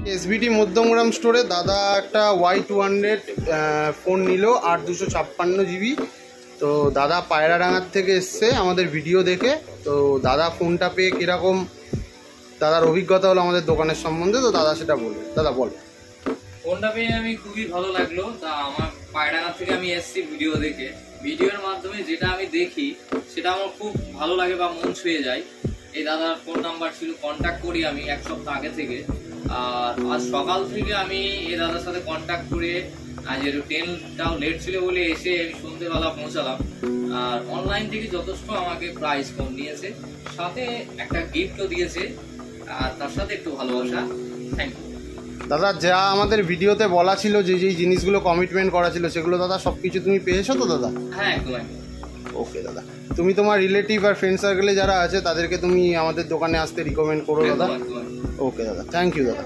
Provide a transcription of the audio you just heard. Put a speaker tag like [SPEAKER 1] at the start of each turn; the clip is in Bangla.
[SPEAKER 1] এসবিটি মধ্যমগ্রাম স্টোরে দাদা একটা Y200 ফোন নিল 8/256 GB। তো দাদা পায়রাডাঙ্গার থেকে এসছে আমাদের ভিডিও দেখে। তো দাদা ফোনটা পেয়ে কীরকম দাদার অভিজ্ঞতা হলো আমাদের দোকানের সম্বন্ধে, তো দাদা সেটা বলবে। দাদা বল।
[SPEAKER 2] ফোনটা পেয়ে আমি খুবই ভালো লাগলো। তা আমার পায়রাডাঙ্গা থেকে আমি এসছি ভিডিও দেখে। ভিডিওর মাধ্যমে যেটা আমি দেখি সেটা আমার খুব ভালো লাগে বা মন ছুঁয়ে যায়। এই দাদার ফোন নাম্বার ছিল, কন্ট্যাক্ট করি আমি 1 সপ্তাহ আগে থেকে। আর আজ সকাল থেকে আমি এই দাদার সাথে কন্ট্যাক্ট করে, যেহেতু ট্রেনটাও লেট ছিল বলে এসে আমি সন্ধ্যেবেলা পৌঁছালাম। আর অনলাইন থেকে যথেষ্ট আমাকে প্রাইস কম নিয়েছে, সাথে একটা গিফটও দিয়েছে, আর তার সাথে একটু ভালোবাসা। থ্যাংক ইউ
[SPEAKER 1] দাদা। যা আমাদের ভিডিওতে বলা ছিল, যে যেই জিনিসগুলো কমিটমেন্ট করা ছিল, সেগুলো দাদা সব কিছু তুমি পেয়েছো তো দাদা?
[SPEAKER 2] হ্যাঁ, একদম।
[SPEAKER 1] ওকে দাদা, তুমি তোমার রিলেটিভ আর ফ্রেন্ড সার্কেলে যারা আছে তাদেরকে তুমি আমাদের দোকানে আসতে রিকমেন্ড করো দাদা। ওকে দাদা, থ্যাংক ইউ দাদা।